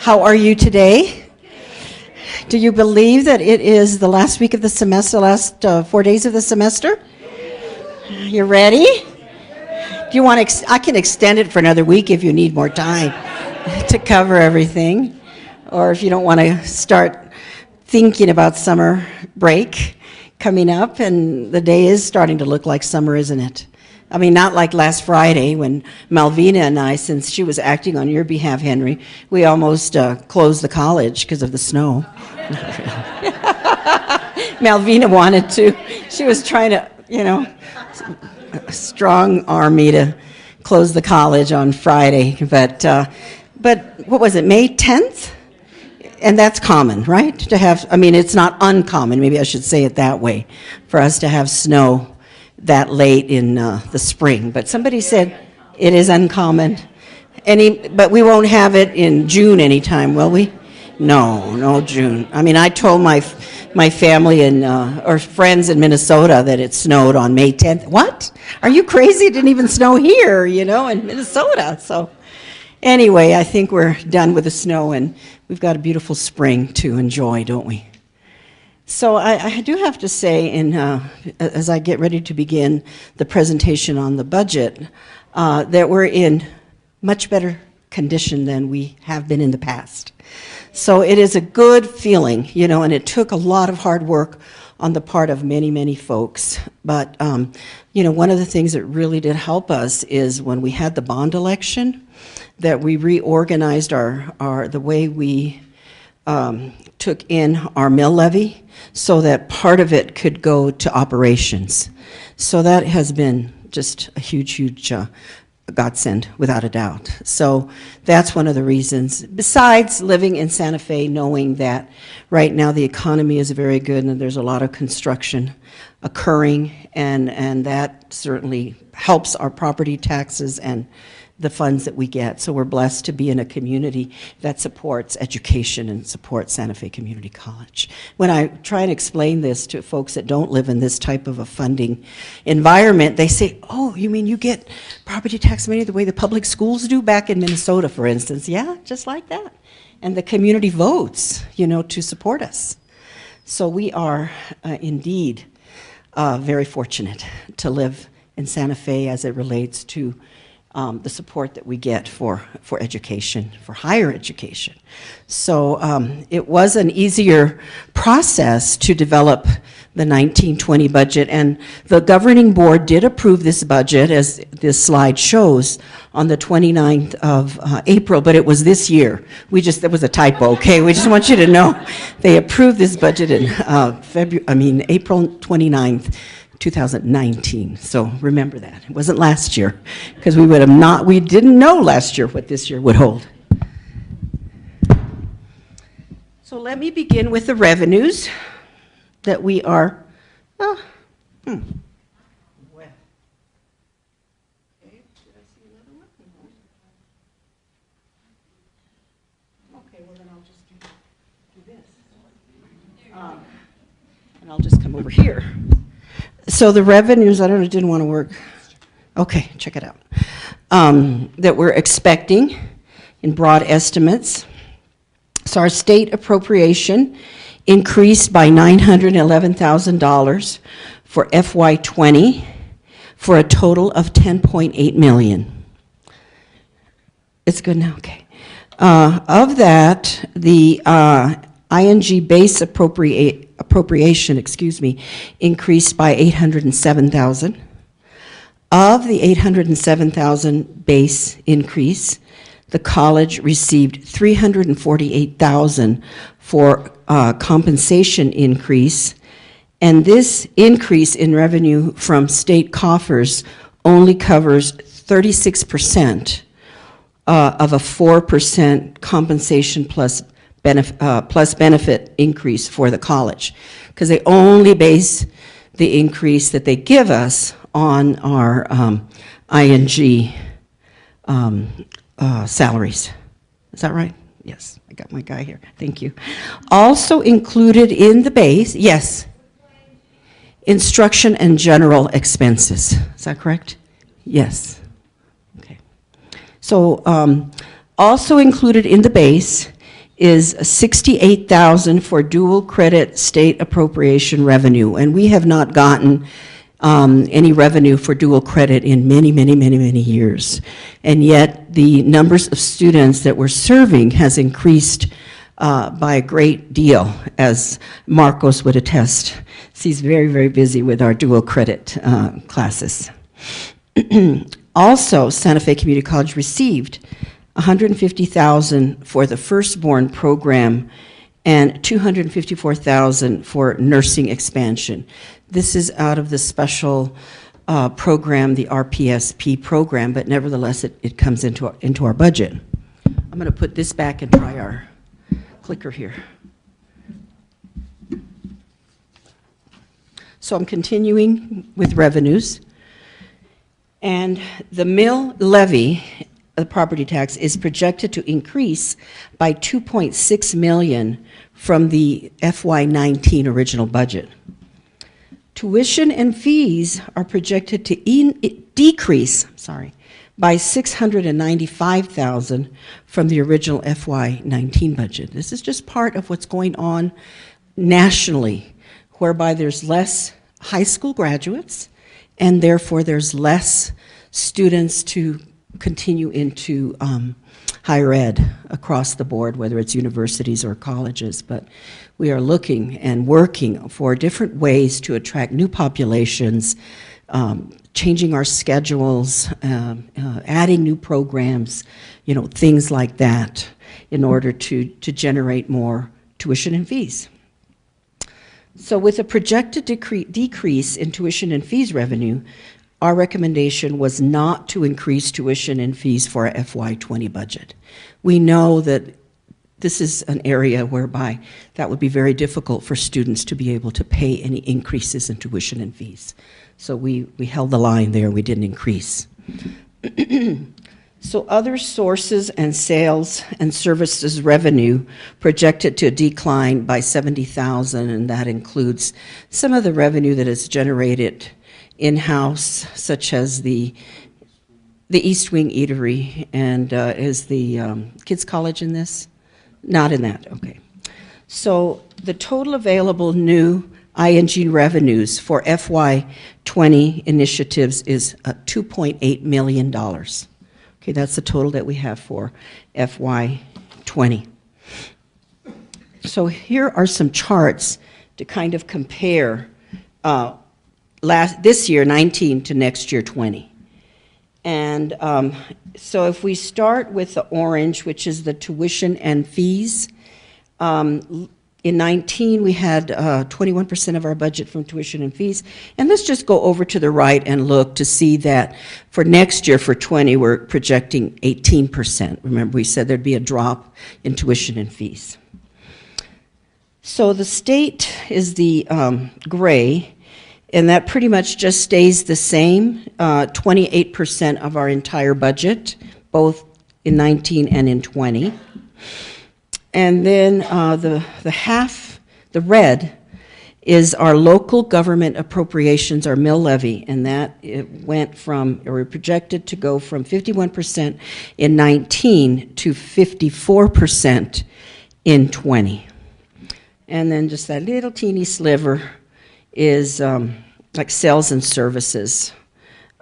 How are you today? Do you believe that it is the last week of the semester, last 4 days of the semester? You ready? Do you want to? I can extend it for another week if you need more time to cover everything, or if you don't want to start thinking about summer break coming up, and the day is starting to look like summer, isn't it? I mean, not like last Friday when Malvina and I, since she was acting on your behalf, Henry, we almost closed the college because of the snow. Malvina wanted to. She was trying to, strong arm me to close the college on Friday. But what was it, May 10th? And that's common, right? To have, it's not uncommon, maybe I should say it that way, for us to have snow that late in the spring. But somebody said it is uncommon. But we won't have it in June anytime, will we? No June. I told my family and or friends in Minnesota that it snowed on May 10th. What? Are you crazy? It didn't even snow here, in Minnesota. So anyway, I think we're done with the snow, and we've got a beautiful spring to enjoy, don't we? So I do have to say, as I get ready to begin the presentation on the budget, that we're in much better condition than we have been in the past. So it is a good feeling, and it took a lot of hard work on the part of many, many folks. But, one of the things that really did help us is when we had the bond election, that we reorganized the way we took in our mill levy so that part of it could go to operations. So that has been just a huge godsend, without a doubt. So that's one of the reasons, besides living in Santa Fe, knowing that right now the economy is very good and there's a lot of construction occurring, and that certainly helps our property taxes and the funds that we get. So we're blessed to be in a community that supports education and supports Santa Fe Community College. When I try and explain this to folks that don't live in this type of a funding environment, they say, oh, you mean you get property tax money the way the public schools do back in Minnesota, for instance? Yeah, just like that. And the community votes, to support us. So we are indeed very fortunate to live in Santa Fe as it relates to the support that we get for education, for higher education. So it was an easier process to develop the 1920 budget, and the governing board did approve this budget, as this slide shows, on the 29th of April, but it was this year. That was a typo, okay? We just want you to know they approved this budget in April 29th, 2019. So remember that. It wasn't last year, because we didn't know last year what this year would hold. So let me begin with the revenues that we are, Okay, did I see another one? Okay, well then I'll just do this. And I'll just come over here. So the revenues, it didn't want to work. Okay, check it out. That we're expecting in broad estimates. So our state appropriation increased by $911,000 for FY20 for a total of $10.8 million. It's good now, okay. Of that, the ING base appropriation, increased by $807,000. Of the $807,000 base increase, the college received $348,000 for compensation increase, and this increase in revenue from state coffers only covers 36% of a 4% compensation plus benefit increase for the college, because they only base the increase that they give us on our ING salaries. Is that right? Yes, I got my guy here. Thank you. Also included in the base, yes, instruction and general expenses. Is that correct? Yes. Okay. So also included in the base is $68,000 for dual credit state appropriation revenue, and we have not gotten any revenue for dual credit in many, many, many, many years. And yet the numbers of students that we're serving has increased by a great deal, as Marcos would attest. He's very, very busy with our dual credit classes. Also, Santa Fe Community College received $150,000 for the firstborn program and $254,000 for nursing expansion. This is out of the special program, the RPSP program, but nevertheless it comes into our budget. I'm going to put this back and try our clicker here. So I'm continuing with revenues. And the mill levy, the property tax, is projected to increase by $2.6 million from the FY19 original budget. Tuition and fees are projected to decrease by $695,000 from the original FY19 budget. This is just part of what's going on nationally, whereby there's less high school graduates, and therefore there's less students to continue into higher ed across the board, whether it's universities or colleges. But we are looking and working for different ways to attract new populations, changing our schedules, adding new programs, things like that, in order to generate more tuition and fees. So with a projected decrease in tuition and fees revenue, our recommendation was not to increase tuition and fees for our FY20 budget. We know that this is an area whereby that would be very difficult for students to be able to pay any increases in tuition and fees. So we held the line there, we didn't increase. So other sources and sales and services revenue projected to decline by $70,000, and that includes some of the revenue that is generated in-house, such as the East Wing Eatery, and is the Kids College in this? Not in that, okay. So the total available new ING revenues for FY20 initiatives is $2.8 million. Okay, that's the total that we have for FY20. So here are some charts to kind of compare this year, 19, to next year, 20. And so if we start with the orange, which is the tuition and fees, in 19 we had 21% of our budget from tuition and fees. And let's just go over to the right and look to see that for next year, for 20, we're projecting 18%. Remember, we said there'd be a drop in tuition and fees. So the state is the gray, and that pretty much just stays the same, 28% of our entire budget, both in 19 and in 20. And then the red, is our local government appropriations, our mill levy, and that we're projected to go from 51% in 19 to 54% in 20. And then just that little teeny sliver is like sales and services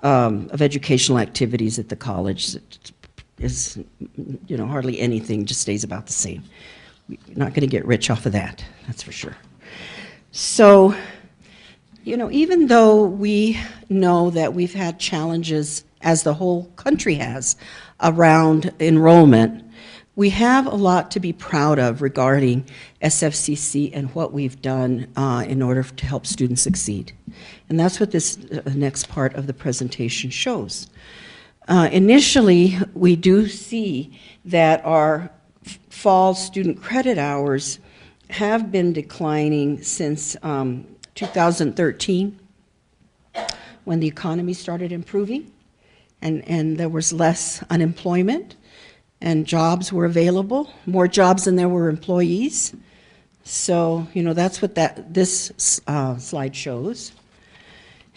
of educational activities at the college. It is, hardly anything, just stays about the same. We're not going to get rich off of that, that's for sure. So, even though we know that we've had challenges, as the whole country has, around enrollment, we have a lot to be proud of regarding SFCC and what we've done in order to help students succeed. And that's what this next part of the presentation shows. Initially, we do see that our fall student credit hours have been declining since 2013, when the economy started improving and there was less unemployment and jobs were available, more jobs than there were employees. So, that's what this slide shows.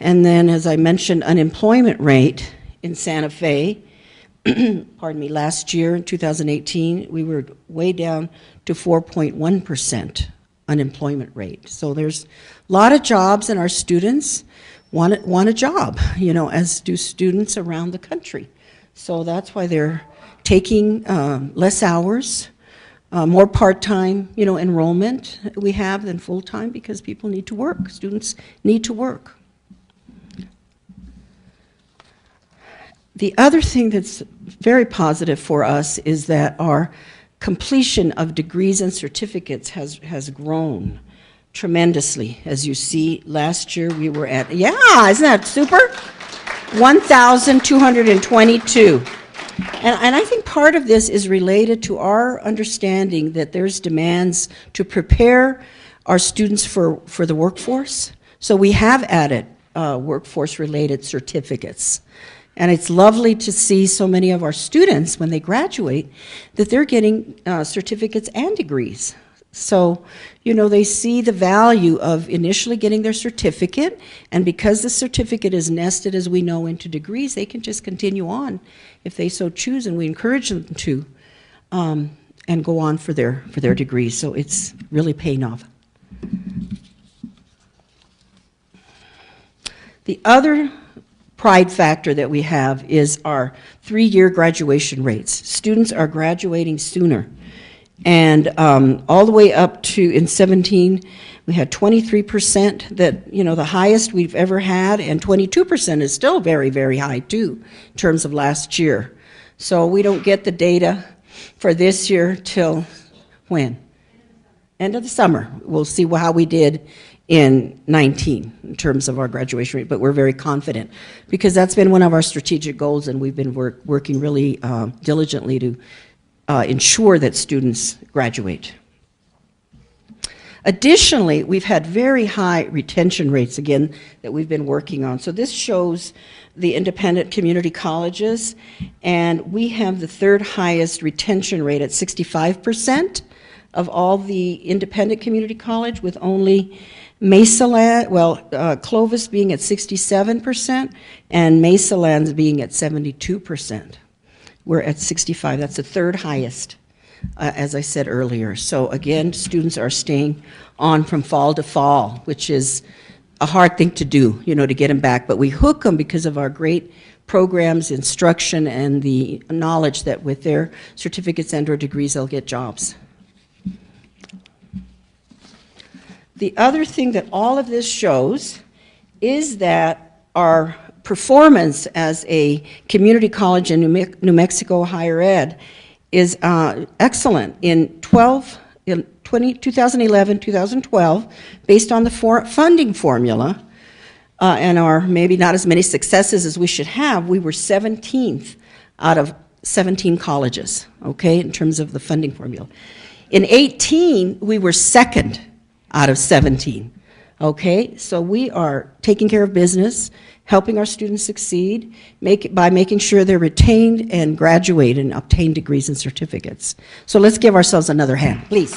And then, as I mentioned, unemployment rate in Santa Fe pardon me, last year, in 2018, we were way down to 4.1% unemployment rate. So there's a lot of jobs, and our students want a job, as do students around the country. So that's why they're taking less hours, more part-time, enrollment we have than full-time, because people need to work. Students need to work. The other thing that's very positive for us is that our completion of degrees and certificates has grown tremendously. As you see, last year we were at, isn't that super? 1,222. And I think part of this is related to our understanding that there's demands to prepare our students for the workforce. So we have added workforce-related certificates. And it's lovely to see so many of our students, when they graduate, that they're getting certificates and degrees. So, they see the value of initially getting their certificate, and because the certificate is nested, as we know, into degrees, they can just continue on if they so choose, and we encourage them to, and go on for their degrees. So it's really paying off. The other pride factor that we have is our 3-year graduation rates. Students are graduating sooner. And all the way up to, in 17, we had 23% that, the highest we've ever had, and 22% is still very, very high too, in terms of last year. So we don't get the data for this year till when? End of the summer. We'll see how we did in 19 in terms of our graduation rate, but we're very confident because that's been one of our strategic goals, and we've been working really diligently to ensure that students graduate. Additionally, we've had very high retention rates, again, that we've been working on. So this shows the independent community colleges, and we have the 3rd highest retention rate at 65% of all the independent community college, with only Clovis being at 67% and Mesalands being at 72%. We're at 65. That's the 3rd highest, as I said earlier. So again, students are staying on from fall to fall, which is a hard thing to do, to get them back. But we hook them because of our great programs, instruction, and the knowledge that with their certificates and/or degrees, they'll get jobs. The other thing that all of this shows is that our performance as a community college in New Mexico higher ed is excellent. In 2011, 2012, based on the funding formula, and our maybe not as many successes as we should have, we were 17th out of 17 colleges, okay, in terms of the funding formula. In 18, we were 2nd out of 17, okay? So we are taking care of business, helping our students succeed by making sure they're retained and graduate and obtain degrees and certificates. So let's give ourselves another hand, please.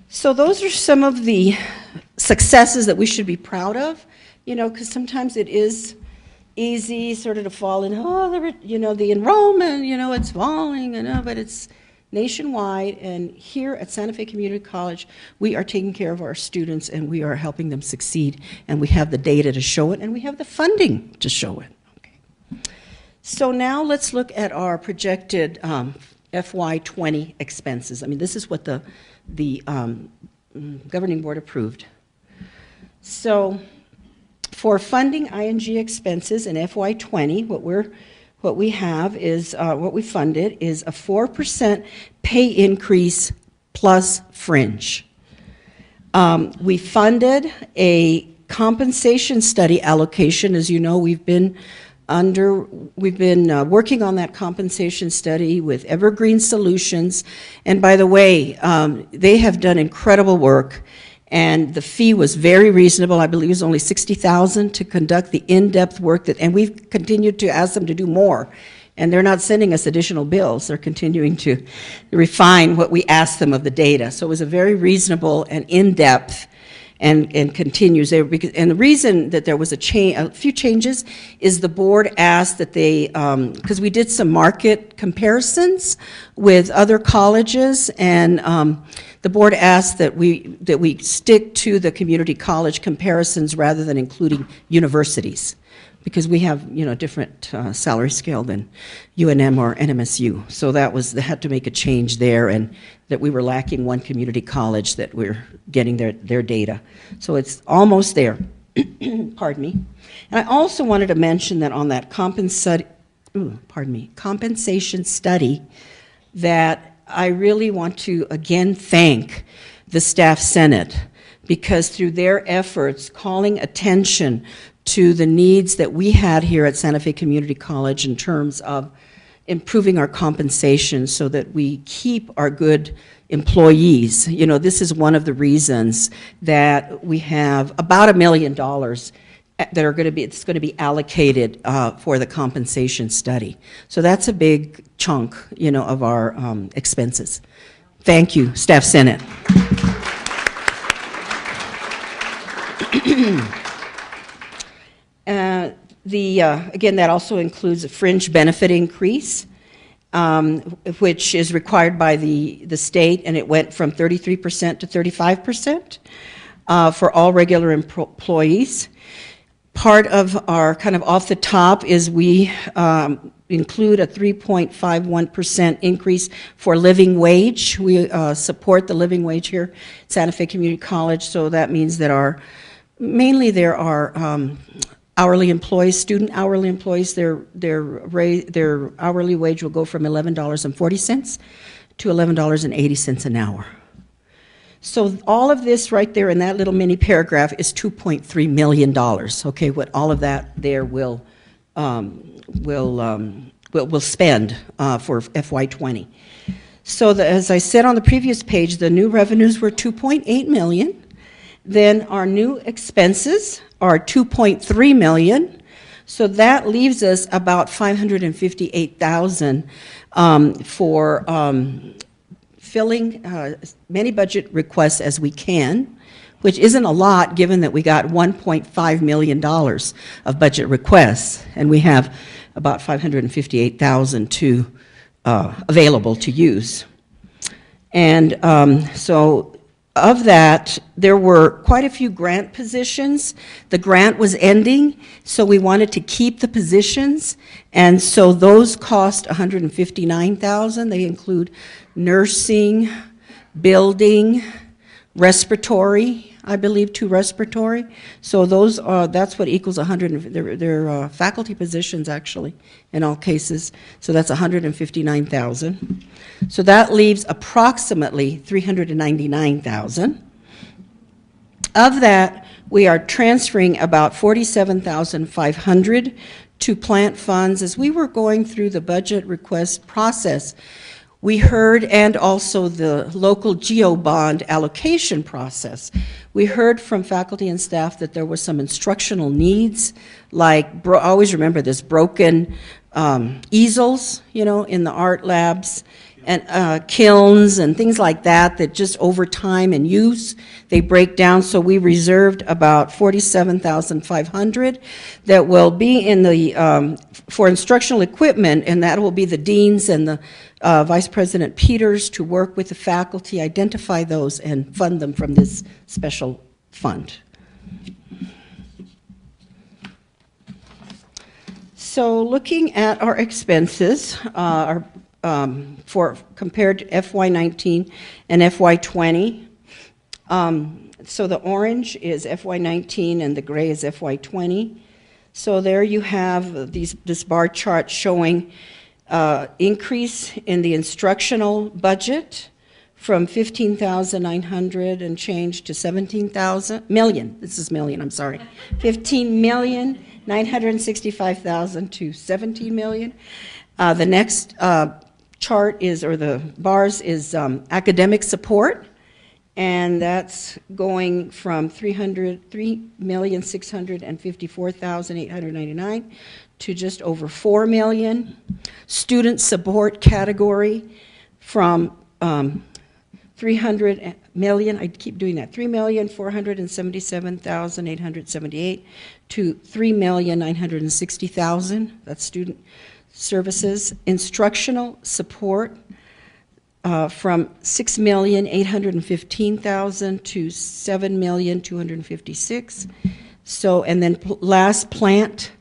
So those are some of the successes that we should be proud of, because sometimes it is easy sort of to fall in, the enrollment, it's falling, but it's nationwide, and here at Santa Fe Community College, we are taking care of our students and we are helping them succeed, and we have the data to show it, and we have the funding to show it. Okay. So now let's look at our projected FY20 expenses. I mean, this is what the governing board approved. So for funding ING expenses in FY20, what we have is, what we funded is a 4% pay increase plus fringe. We funded a compensation study allocation. As you know, we've been working on that compensation study with Evergreen Solutions. And by the way, they have done incredible work. And the fee was very reasonable. I believe it was only $60,000 to conduct the in-depth work and we've continued to ask them to do more. And they're not sending us additional bills. They're continuing to refine what we asked them of the data. So it was a very reasonable and in-depth and continues there. And the reason that there was a few changes is the board asked that they, because we did some market comparisons with other colleges, and the board asked that we stick to the community college comparisons rather than including universities, because we have, different salary scale than UNM or NMSU. So they had to make a change there, and that we were lacking one community college that we're getting their data. So it's almost there. Pardon me. And I also wanted to mention that on that compensation study, that I really want to again thank the Staff Senate, because through their efforts calling attention to the needs that we had here at Santa Fe Community College in terms of improving our compensation so that we keep our good employees. This is one of the reasons that we have about $1 million that it's going to be allocated for the compensation study. So that's a big chunk, of our expenses. Thank you, Staff Senate. Again, that also includes a fringe benefit increase, which is required by the state, and it went from 33% to 35% for all regular employees. Part of our kind of off the top is we include a 3.51% increase for living wage. We support the living wage here at Santa Fe Community College, so that means that mainly there are hourly employees, student hourly employees, their hourly wage will go from $11.40 to $11.80 an hour. So all of this right there in that little mini paragraph is $2.3 million. Okay, what all of that there will spend for FY20. So as I said on the previous page, the new revenues were $2.8 million. Then our new expenses are $2.3 million. So that leaves us about $558,000 for filling many budget requests as we can, which isn't a lot given that we got $1.5 million of budget requests, and we have about $558,000 available to use. And so of that, there were quite a few grant positions. The grant was ending, so we wanted to keep the positions, and so those cost $159,000. They include nursing, building, respiratory, I believe 2 respiratory. So those that's what equals 100. They're faculty positions actually in all cases. So that's 159,000. So that leaves approximately 399,000. Of that, we are transferring about 47,500 to plant funds. As we were going through the budget request process, we heard, and also the local GEO bond allocation process, we heard from faculty and staff that there were some instructional needs, like, I always remember this, broken easels, in the art labs, and kilns and things like that, that just over time and use, they break down. So we reserved about 47,500 that will be in the, for instructional equipment, and that will be the deans and the Vice President Peters to work with the faculty, identify those, and fund them from this special fund. So looking at our expenses, for compared to FY19 and FY20, so the orange is FY19 and the gray is FY20. So there you have this bar chart showing increase in the instructional budget from 15,900 and change to 17,000 million. This is million, I'm sorry. 15,965,000 to 17 million. The next chart is, or the bars is academic support, and that's going from 3,654,899 to just over 4 million. Student support category from 300 million, I keep doing that, 3,477,878 to 3,960,000, that's student services. Instructional support from 6,815,000 to 7,256,000. So, and then last plant,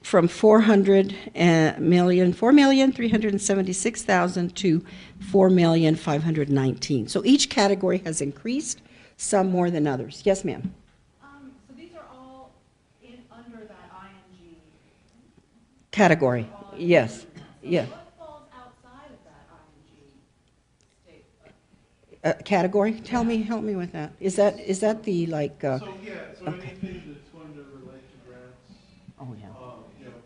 from 4,376,000 to 4,519,000. So each category has increased, some more than others. Yes, ma'am. So these are all under that ING Category. Yes. Yeah. What falls outside of that ING state? Category? Help me with that. Is that the like? So Okay. anything that's going to relate to grants, Oh yeah.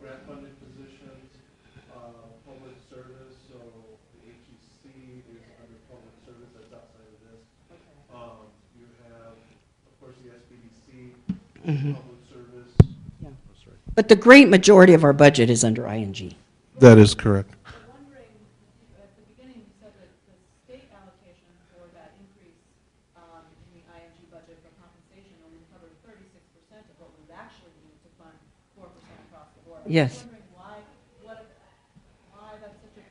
grant funded positions, public service. So the HEC is under public service. That's outside of this. You have, of course, the SBDC, public service. Yeah. But the great majority of our budget is under ING. That is correct. Wondering, at the beginning, you said that the state allocation for that increase in the ING budget for compensation only covered 36% of what we would actually need to fund 4% across the board. Yes. I'm wondering why that's such a,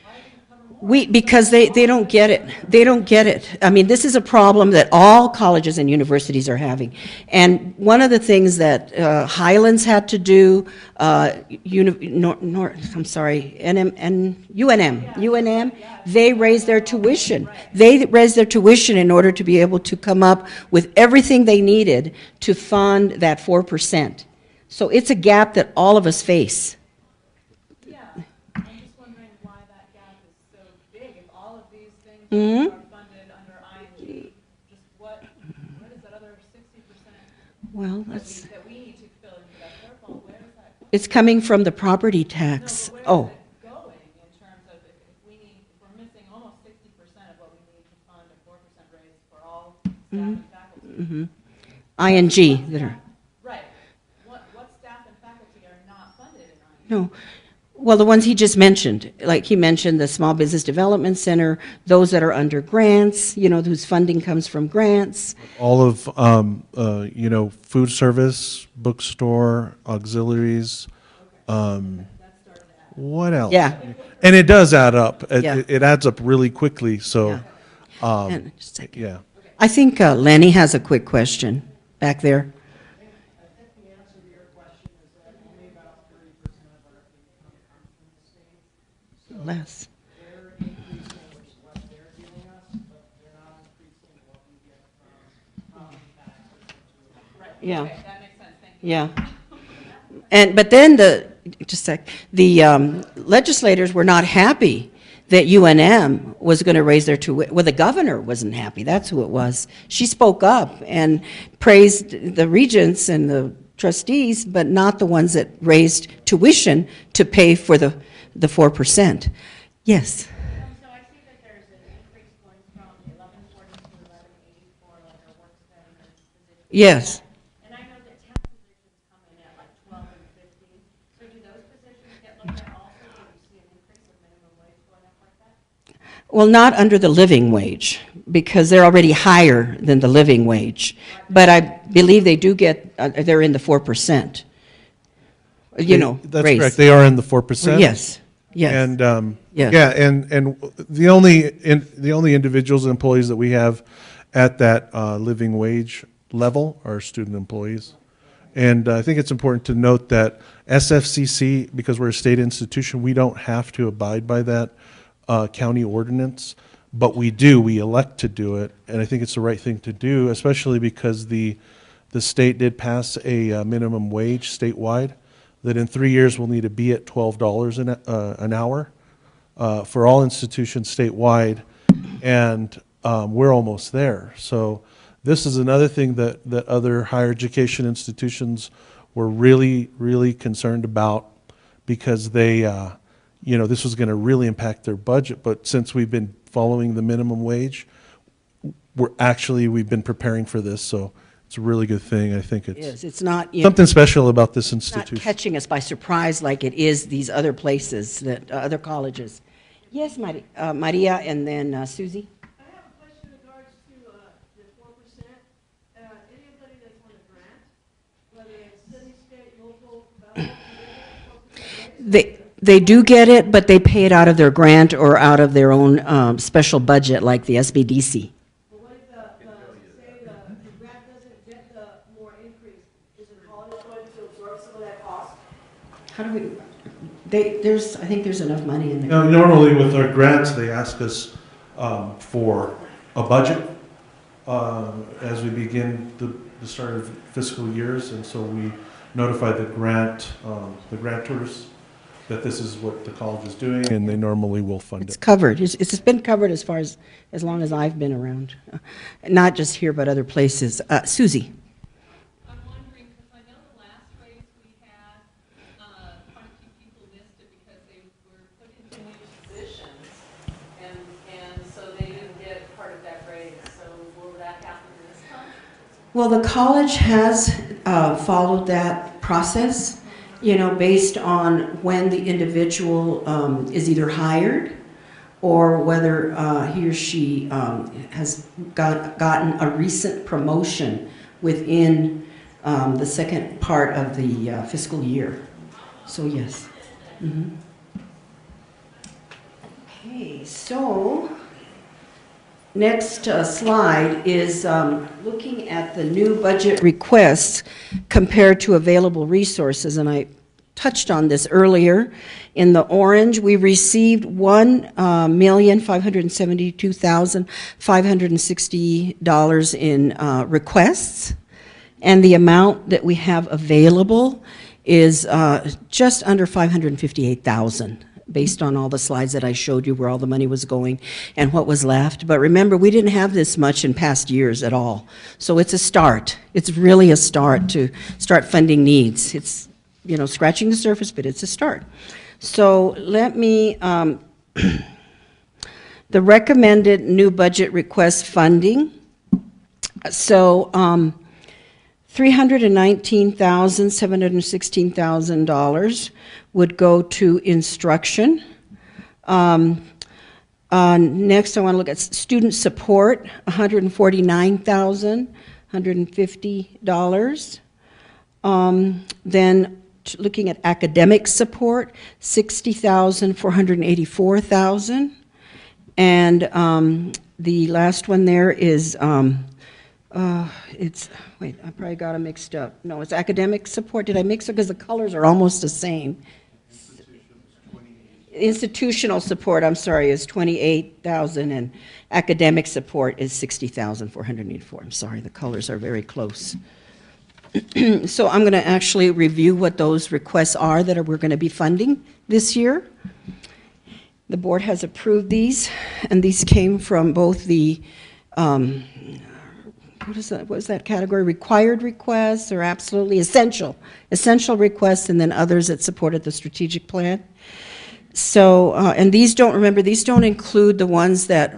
why didn't it cover more? Because they don't get it. They don't get it. I mean, this is a problem that all colleges and universities are having. And one of the things that Highlands had to do, UNM, they raised their tuition. They raised their tuition in order to be able to come up with everything they needed to fund that 4%. So it's a gap that all of us face. Yeah, I'm just wondering why that gap is so big. If all of these things Mhm. are funded under ING, just what is that other 60% Well, that that's, we need to fill into that shortfall? Where is that coming it's coming from the property tax. from? Oh, Where is it going in terms of if we're missing almost 60% of what we need to fund a 4% raise for all staff and faculty? ING that are. Right. What staff and faculty are not funded in ING? No. Well, the ones he just mentioned, like he mentioned the Small Business Development Center, those that are under grants, whose funding comes from grants. All of, food service, bookstore, auxiliaries. What else? Yeah. And it does add up. Yeah. It adds up really quickly. So, And just a second. yeah. I think Lenny has a quick question back there. I think the answer to your question is that only about 30% of our income comes from the state. So Less. they're increasing what they're giving us, but they're not increasing what we get from taxes and tuition. Right. Yeah. Okay, that makes sense. Thank you. Yeah. But then the legislators were not happy that UNM was going to raise their tuition. Well, the governor wasn't happy. That's who it was. She spoke up and praised the regents and the trustees, but not the ones that raised tuition to pay for the 4%. Yes. So I see that there's an increase going from 1140 to 1184, like our work study position. Yes. And I know that temp positions come in at like 12 and 15. So do those positions get looked at also? Do you see an increase of minimum wage going up like that? Well, not under the living wage, because they're already higher than the living wage. But I believe they do get, they're in the 4%. That's raise. correct. They are in the 4%. Yes, yes. And Yes. yeah, and the only individuals and employees that we have at that living wage level are student employees. And I think it's important to note that SFCC, because we're a state institution, we don't have to abide by that county ordinance, but we elect to do it, and I think it's the right thing to do, especially because the state did pass a minimum wage statewide that in 3 years will need to be at $12 an hour for all institutions statewide, and we're almost there. So this is another thing that other higher education institutions were really, really concerned about, because they, this was going to really impact their budget. But since we've been following the minimum wage, we've been preparing for this. So it's a really good thing. I think It's not something special about this not institution. catching us by surprise like it is these other places, that other colleges. Yes, Maria, and then Susie. I have a question in regards to the 4%. Anybody that's on a grant, whether it's city, state, local, federal, They do get it, but they pay it out of their grant or out of their own special budget, like the SBDC. but what if say the grant doesn't get the more increase? Is the college going to absorb some of that cost? How do we? I think there's enough money in there. Now, normally with our grants, they ask us for a budget as we begin the start of fiscal years, and so we notify the grantors that this is what the college is doing, and they normally will fund It's it. covered. It's been covered as long as I've been around, not just here but other places. Susie. I'm wondering, because I know the last raise we had, quite a few people missed it because they were put into new positions, and so they didn't get part of that raise. So will that happen this time? Well, the college has followed that process, based on when the individual is either hired or whether he or she has gotten a recent promotion within the second part of the fiscal year. So, yes. Mm-hmm. Okay, so next slide is looking at the new budget requests compared to available resources, and I touched on this earlier. In the orange, we received $1,572,560 in requests, and the amount that we have available is just under $558,000. Based on all the slides that I showed you where all the money was going and what was left. But remember, we didn't have this much in past years at all. So it's a start. It's really a start to start funding needs. It's, scratching the surface, but it's a start. So let me, the recommended new budget request funding. So $319,716,000 would go to instruction. Next, I want to look at student support, $149,150. Then looking at academic support, $60,484,000. And the last one there is wait, I probably got them mixed up. No, it's academic support. Did I mix it? Because the colors are almost the same. Institutional support, I'm sorry, is $28,000, and academic support is $60,484. I'm sorry, the colors are very close. So I'm going to actually review what those requests are that we're going to be funding this year. The board has approved these, and these came from both the what is that category? Required requests or absolutely essential requests, and then others that supported the strategic plan. So, and these don't include the ones that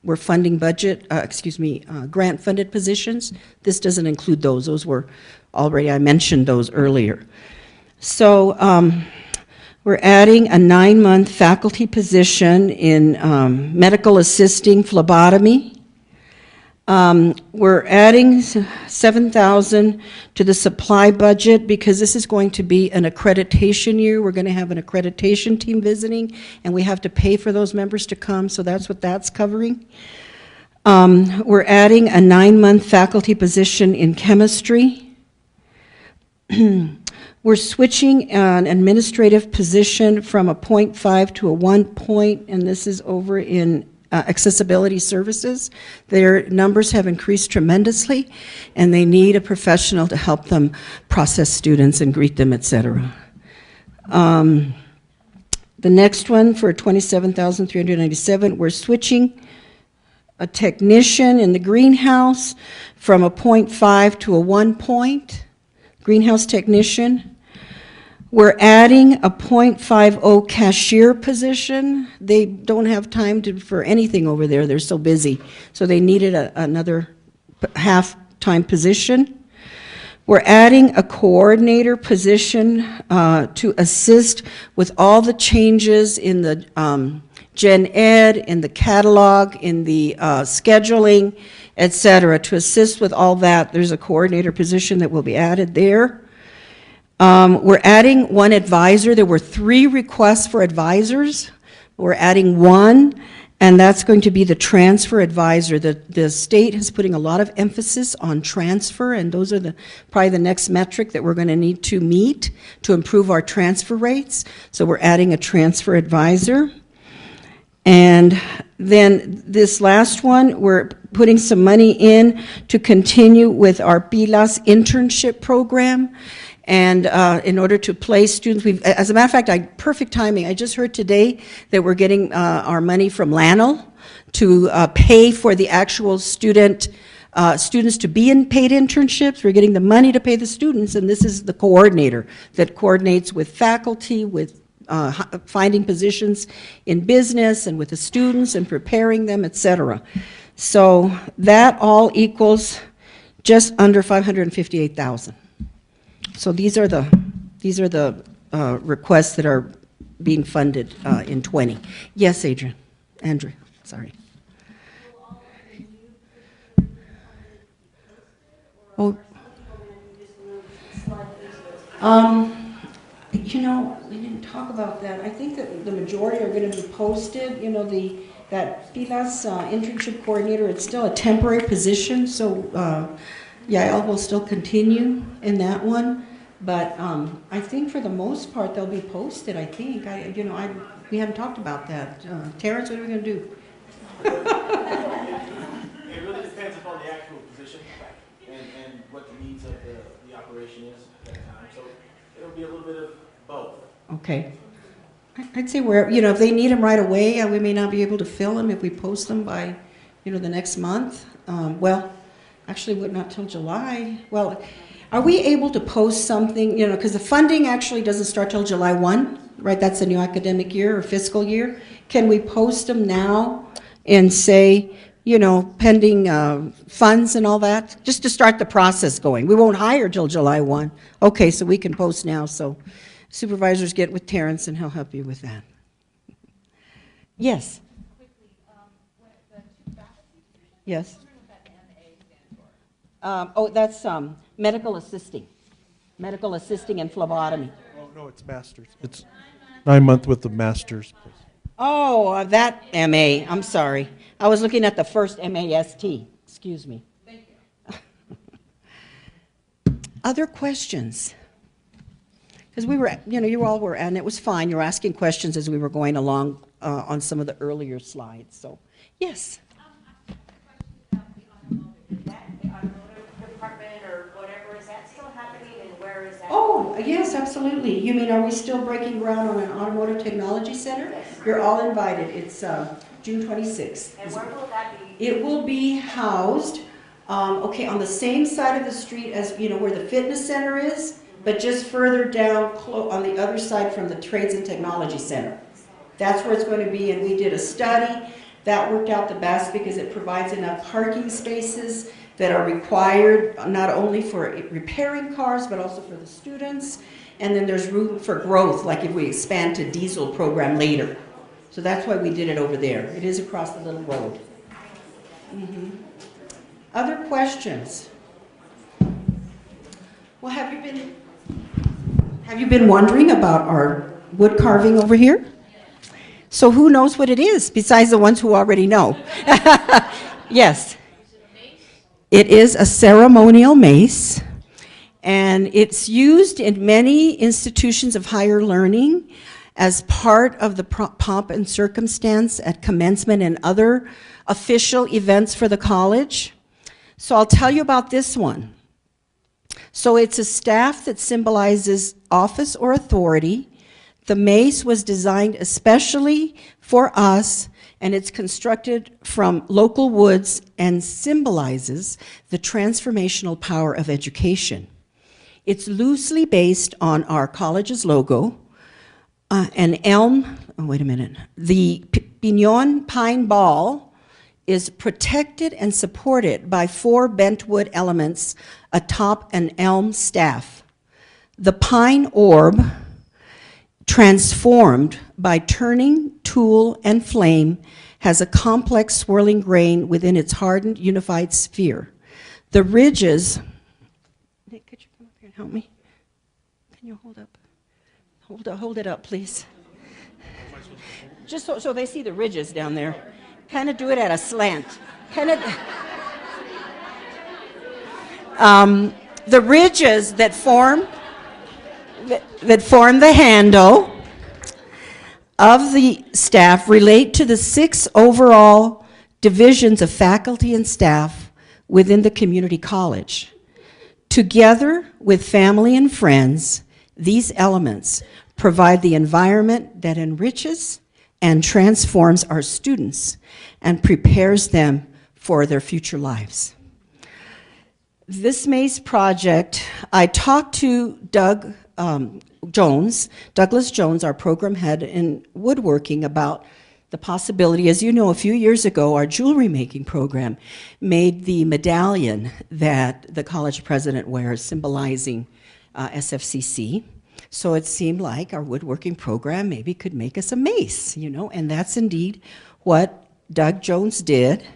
were funding grant funded positions. This doesn't include those. Those were already, I mentioned those earlier. So, we're adding a 9-month faculty position in medical assisting phlebotomy. We're adding $7,000 to the supply budget because this is going to be an accreditation year. We're going to have an accreditation team visiting, and we have to pay for those members to come, so that's what that's covering. We're adding a 9-month faculty position in chemistry. We're switching an administrative position from a 0.5 to a 1 point, and this is over in accessibility services. Their numbers have increased tremendously, and they need a professional to help them process students and greet them, etc. The next one for $27,397, we're switching a technician in the greenhouse from a 0.5 to a 1 point, greenhouse technician. We're adding a 0.50 cashier position. They don't have time for anything over there. They're so busy. So they needed another half-time position. We're adding a coordinator position to assist with all the changes in the Gen Ed, in the catalog, in the scheduling, et cetera. To assist with all that, there's a coordinator position that will be added there. We're adding one advisor. There were 3 requests for advisors. We're adding one, and that's going to be the transfer advisor. The state is putting a lot of emphasis on transfer, and those are probably the next metric that we're going to need to meet to improve our transfer rates. So we're adding a transfer advisor. And then this last one, we're putting some money in to continue with our Pilas internship program. And in order to place students, as a matter of fact, perfect timing. I just heard today that we're getting our money from LANL to pay for the actual students to be in paid internships. We're getting the money to pay the students, and this is the coordinator that coordinates with faculty, with finding positions in business and with the students and preparing them, etc. So that all equals just under $558,000. So these are the requests that are being funded in 20. Yes, Andrew, sorry. Oh, you know, we didn't talk about that. I think that the majority are going to be posted. You know, that Pilas internship coordinator, it's still a temporary position, so Yael will still continue in that one. But I think for the most part they'll be posted. I think. We haven't talked about that. Terrence, what are we going to do? It really depends upon the actual position and what the needs of the operation is at that time. So it'll be a little bit of both. Okay. I'd say if they need them right away, we may not be able to fill them if we post them by, the next month. Actually, not till July. Well, are we able to post something, because the funding actually doesn't start till July 1, right? That's the new academic year or fiscal year. Can we post them now and say, pending funds and all that, just to start the process going? We won't hire till July 1. Okay, so we can post now. So supervisors, get with Terrence and he'll help you with that. Yes? Quickly, the 2 faculty positions? Yes. I was wondering what that MA stands for. That's medical assisting and phlebotomy. Oh, no, it's master's. It's 9 months with the master's. Oh, that MA. I'm sorry. I was looking at the first MAST. Excuse me. Thank you. Other questions? Because you all were, and it was fine. You were asking questions as we were going along on some of the earlier slides. So, yes. The automotive department or whatever, is that still happening and where is that? Oh, yes, absolutely. You mean, are we still breaking ground on an automotive technology center? Yes. You're all invited. It's June 26th. And where will that be? It will be housed, on the same side of the street as, where the fitness center is, but just further down on the other side from the Trades and Technology Center. That's where it's going to be, and we did a study. That worked out the best because it provides enough parking spaces that are required not only for repairing cars, but also for the students. And then there's room for growth, like if we expand to diesel program later. So that's why we did it over there. It is across the little road. Mm-hmm. Other questions? Well, have you been wondering about our wood carving over here? So who knows what it is besides the ones who already know? Yes. It is a ceremonial mace, and it's used in many institutions of higher learning as part of the pomp and circumstance at commencement and other official events for the college. So I'll tell you about this one. So it's a staff that symbolizes office or authority. The mace was designed especially for us, and it's constructed from local woods and symbolizes the transformational power of education. It's loosely based on our college's logo, an elm, the piñon pine ball is protected and supported by 4 bentwood elements atop an elm staff. The pine orb, transformed by turning, tool, and flame, has a complex swirling grain within its hardened, unified sphere. The ridges, Nick, could you come up here and help me? Can you hold up? Hold it up, please. Just so they see the ridges down there. Kind of do it at a slant. Kind of. The ridges that form the handle of the staff relate to the 6 overall divisions of faculty and staff within the community college. Together with family and friends, these elements provide the environment that enriches and transforms our students and prepares them for their future lives. This maze project, I talked to Douglas Jones, our program head in woodworking, about the possibility. As you know, a few years ago, our jewelry making program made the medallion that the college president wears, symbolizing SFCC. So it seemed like our woodworking program maybe could make us a mace, and that's indeed what Doug Jones did.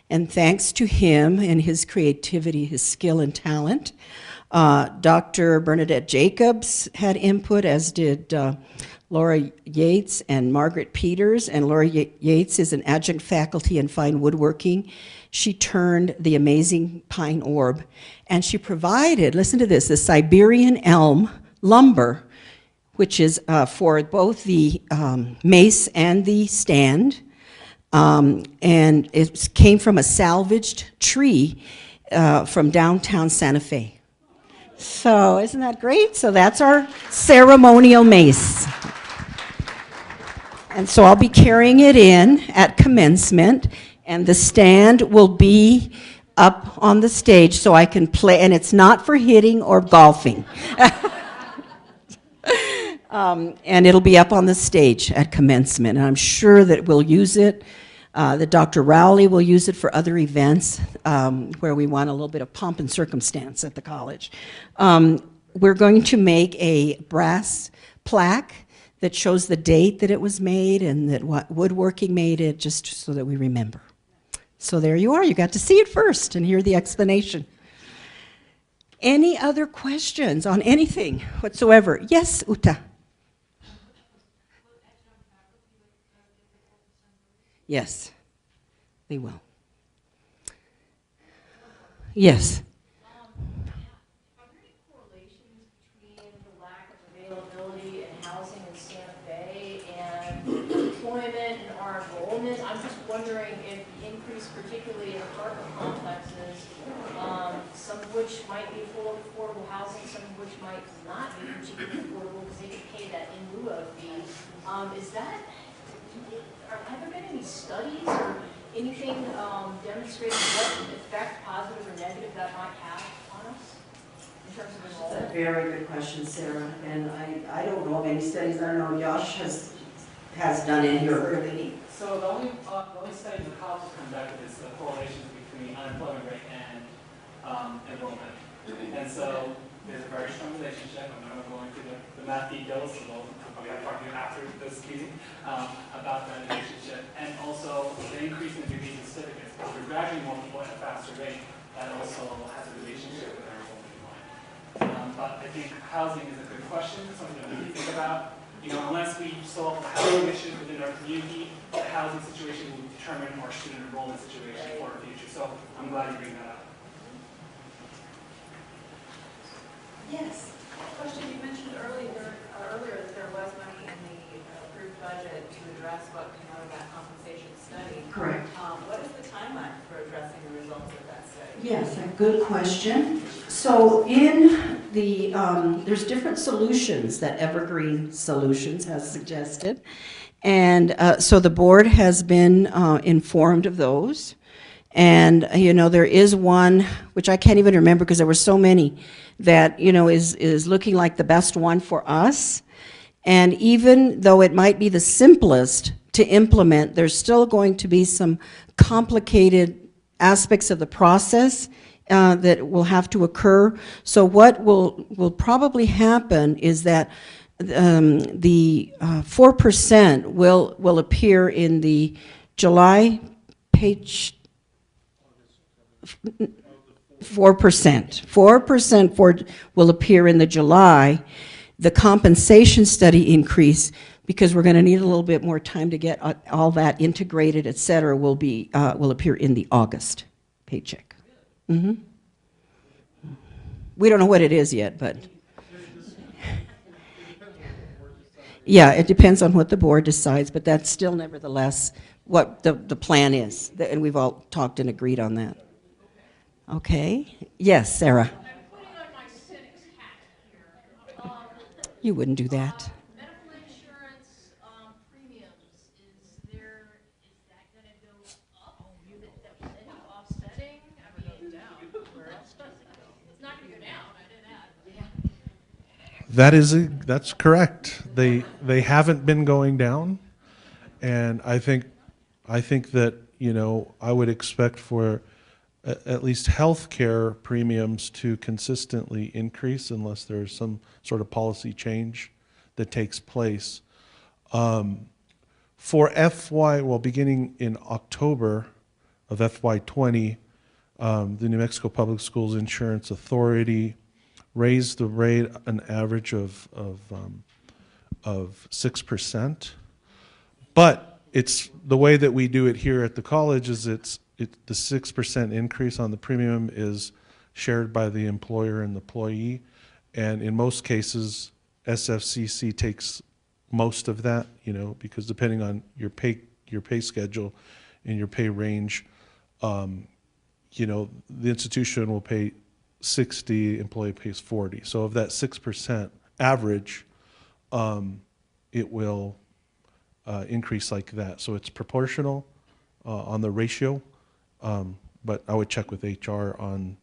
And thanks to him and his creativity, his skill and talent, Dr. Bernadette Jacobs had input, as did Laura Yates and Margaret Peters. And Laura Yates is an adjunct faculty in fine woodworking. She turned the amazing pine orb, and she provided, listen to this, the Siberian elm lumber, which is for both the mace and the stand. And it came from a salvaged tree from downtown Santa Fe. So isn't that great? So that's our ceremonial mace. And so I'll be carrying it in at commencement, and the stand will be up on the stage so I can play, and it's not for hitting or golfing. And it'll be up on the stage at commencement, and I'm sure that we'll use it. That Dr. Rowley will use it for other events where we want a little bit of pomp and circumstance at the college. We're going to make a brass plaque that shows the date that it was made and that what woodworking made it, just so that we remember. So there you are. You got to see it first and hear the explanation. Any other questions on anything whatsoever? Yes, Uta. Yes, they will. Yes. Are there any correlations between the lack of availability and housing in Santa Fe and employment and our enrollment? I'm just wondering if the increase, particularly in apartment complexes, some of which might be full of affordable housing, some of which might not be particularly affordable because they could pay that in lieu of fees, is that, have there been any studies or anything demonstrating what effect, positive or negative, that might have on us in terms of That's enrollment? a very good question, Sarah. And I don't know of any studies. I don't know, Josh has done any or heard of any. So the only studies the college has conducted is the correlations between unemployment rate and enrollment. And so there's a very strong relationship. I'm not going to go into the math details, so we'll probably have to talk to you after this meeting about that relationship. And also the increase in degrees and certificates. If we're graduating more people at a faster rate, that also has a relationship with our enrollment line. But I think housing is a good question, something that we need to think about. Unless we solve the housing issue within our community, the housing situation will determine our student enrollment situation for our future. So I'm glad you bring that up. Yes. Question, you mentioned earlier that there was money in the approved budget to address what came out of that compensation study. Correct. What is the timeline for addressing the results of that study? Yes, a good question. So in the, there's different solutions that Evergreen Solutions has suggested. And so the board has been informed of those. And, there is one, which I can't even remember because there were so many, that, is looking like the best one for us. And even though it might be the simplest to implement. There's still going to be some complicated aspects of the process that will have to occur. So what will probably happen is that the 4% will appear in the July page. 4% will appear in the July. The compensation study increase, because we're going to need a little bit more time to get all that integrated, et cetera, will appear in the August paycheck. Mm-hmm. We don't know what it is yet, but yeah, it depends on what the board decides, but that's still nevertheless what the plan is, and we've all talked and agreed on that. Okay. Yes, Sarah. I'm putting on my cynic's hat here. You wouldn't do that. Medical insurance premiums, is that going to go up? That was any offsetting? I mean, down. Where else does it go? It's not going to go down. I know that. That's correct. They haven't been going down, and I think that, you know, I would expect for at least healthcare premiums to consistently increase unless there's some sort of policy change that takes place. For beginning in October of FY20, the New Mexico Public Schools Insurance Authority raised the rate an average of 6%. But it's the way that we do it here at the college is the 6% increase on the premium is shared by the employer and the employee, and in most cases, SFCC takes most of that, you know, because depending on your pay schedule and your pay range, you know, the institution will pay 60, employee pays 40. So of that 6% average, it will increase like that. So it's proportional on the ratio. But I would check with HR on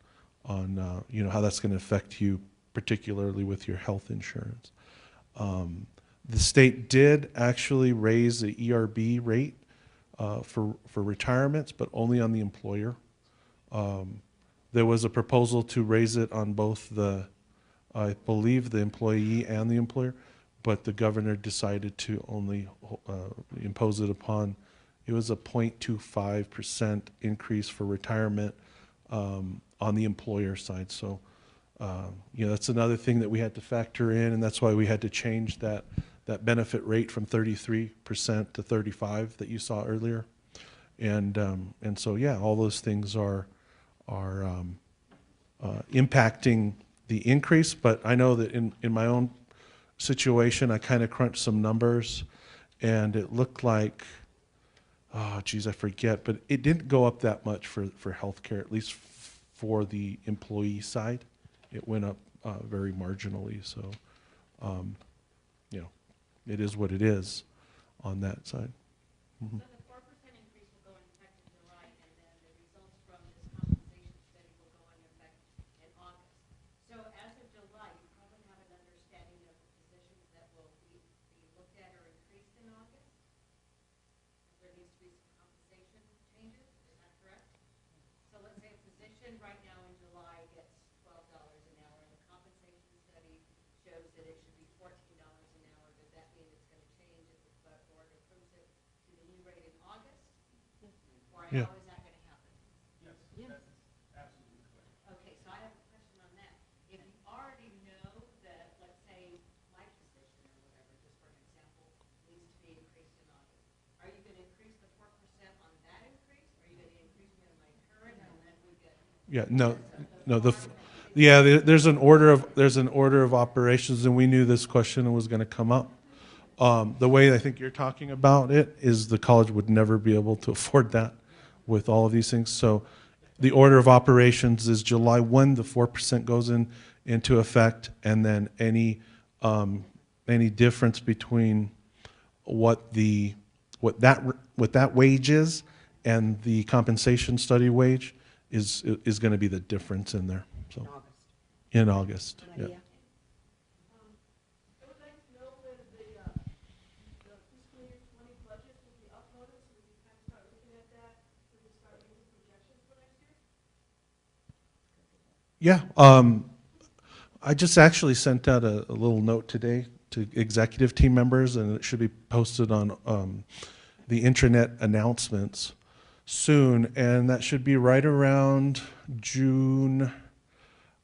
you know, how that's going to affect you, particularly with your health insurance. The state did actually raise the ERB rate for retirements, but only on the employer. There was a proposal to raise it on both I believe, the employee and the employer, but the governor decided to only impose it upon. It was a 0.25% increase for retirement on the employer side. So, you know, that's another thing that we had to factor in, and that's why we had to change that benefit rate from 33% to 35% that you saw earlier. And so, yeah, all those things are impacting the increase. But I know that in my own situation, I kind of crunched some numbers, and it looked like, oh, geez, I forget, but it didn't go up that much for healthcare, at least for the employee side. It went up very marginally. So, you know, it is what it is on that side. Mm-hmm. So the 4% increase will go into effect in July, and then the results from this compensation study will go into effect in August. So as of July, you probably have an understanding of the positions that will be looked at or increased in August? There needs to be some compensation changes, is that correct? So let's say a position right now in July gets $12 an hour, and the compensation study shows that it should be $14 an hour. Does that mean it's going to change if the board approves it to the new rate in August? Or Yeah. how is that going to happen? Yes, that's absolutely correct. Okay, so I have a question on that. If you already know that, let's say, my position or whatever, just for an example, needs to be increased in August, are you going to increase the 4% on that increase? Or are you going to increase me on my current, and then we get? Yeah, no. There's an order of operations, and we knew this question was going to come up. The way I think you're talking about it is the college would never be able to afford that with all of these things. So the order of operations is July 1, the 4% goes into effect, and then any difference between what that wage is and the compensation study wage is going to be the difference in there. So in August. Yeah. I would like to know whether the fiscal year 20 budget will be Yeah, I just actually sent out a little note today to executive team members, and it should be posted on the intranet announcements soon, and that should be right around June,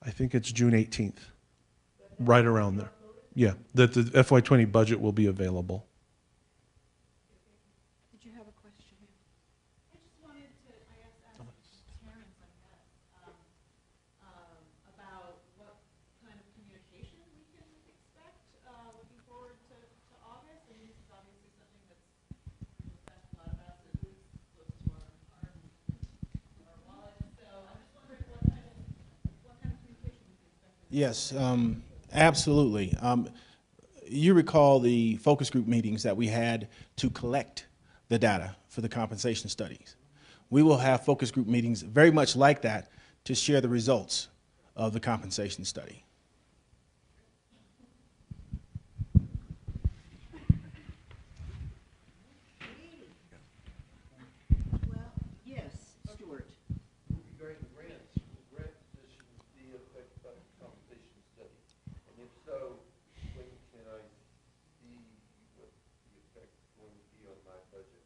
I think it's June 18th, right around there. Yeah, that the FY20 budget will be available. Did you have a question? I just wanted to, I guess, ask Terrence, I guess, about what kind of communication we can expect looking forward to August. And this is obviously something that's affects a lot of us and is close to our wallet. So I'm just wondering what kind of communication we can expect. Yes, absolutely. You recall the focus group meetings that we had to collect the data for the compensation studies. We will have focus group meetings very much like that to share the results of the compensation study. Well, yes, Stuart. Regarding grants, will grant positions be affected by the compensation study? And if so, when can I see what the effect is going to be on my budget?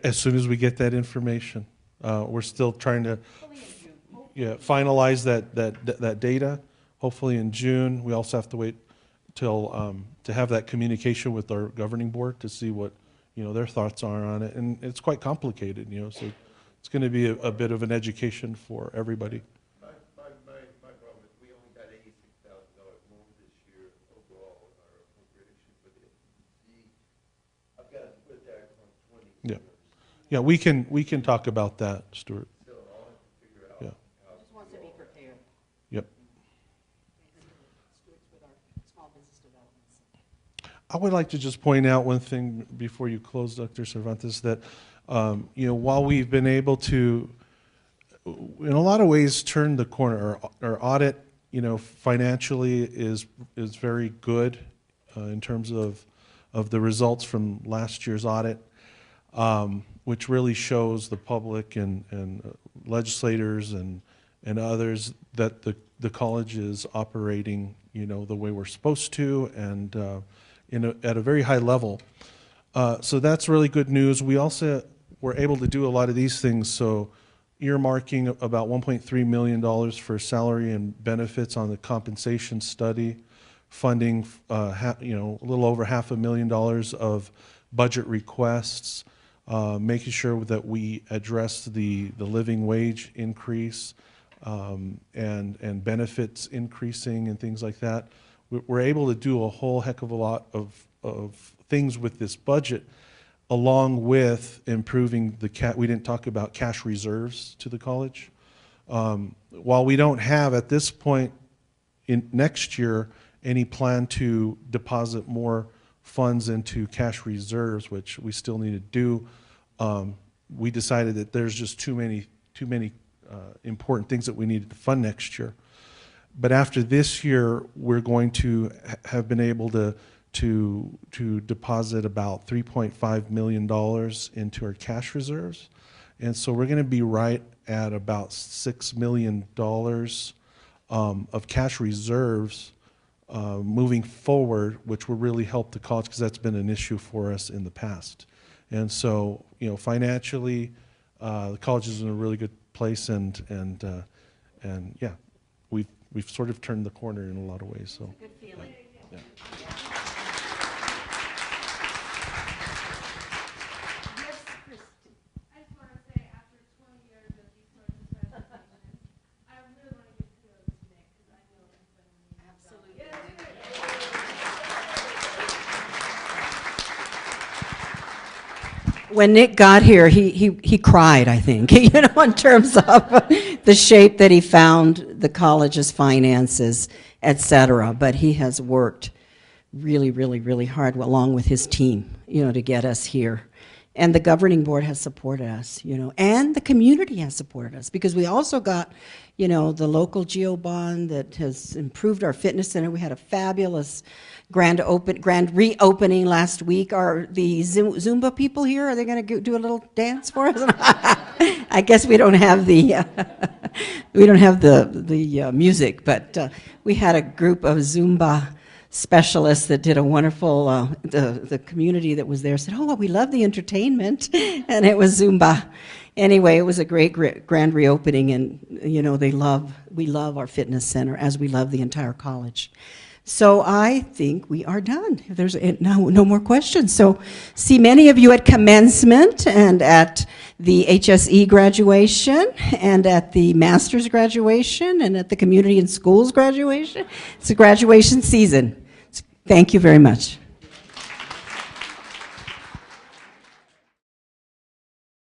As soon as we get that information. We're still trying to finalize that data, hopefully in June. We also have to wait till to have that communication with our governing board to see what their thoughts are on it. And it's quite complicated, so it's going to be a bit of an education for everybody. My problem is we only got $86,000 more this year overall in our appropriation for the SFCC. I've got to split that on 20 Yeah. years. Yeah, we can talk about that, Stuart. So I'll have to figure out Yeah. how. Just wants to be prepared. Yep. Stuart's with our small business developments. I would like to just point out one thing before you close, Dr. Cervantes, that while we've been able to, in a lot of ways, turn the corner, our audit, financially is very good in terms of the results from last year's audit, which really shows the public and legislators and others that the college is operating, the way we're supposed to, and at a very high level. So that's really good news. We also were able to do a lot of these things. So earmarking about $1.3 million for salary and benefits on the compensation study, funding a little over $500,000 of budget requests, making sure that we address the living wage increase and benefits increasing and things like that. We're able to do a whole heck of a lot of things with this budget, along with improving we didn't talk about cash reserves to the college. While we don't have at this point in next year any plan to deposit more funds into cash reserves, which we still need to do, we decided that there's just too many important things that we needed to fund next year. But after this year, we're going to have been able to deposit about $3.5 million into our cash reserves. And so we're going to be right at about $6 million of cash reserves moving forward, which will really help the college because that's been an issue for us in the past. And so, financially, the college is in a really good place, and yeah, we've sort of turned the corner in a lot of ways. So, Good feeling. yeah. Yes, Christy. I just want to say, after 20 years of these sorts of presentations, I really want to give kudos to Nick, because I know he's been an amazing job. Absolutely. Yes, When Nick got here, he cried, I think, in terms of the shape that he found the college's finances, et cetera. But he has worked really, really, really hard along with his team, to get us here. And the governing board has supported us, and the community has supported us, because we also got, the local geo bond that has improved our fitness center. We had a fabulous grand reopening last week. Are the Zumba people here? Are they going to do a little dance for us? I guess we don't have the music, but we had a group of Zumba specialists that did a wonderful. The community that was there said, "Oh, well, we love the entertainment," and it was Zumba. Anyway, it was a great grand reopening, and we love our fitness center as we love the entire college. So I think we are done. If there's no more questions. So see many of you at commencement and at the HSE graduation and at the master's graduation and at the community and schools graduation. It's a graduation season. Thank you very much.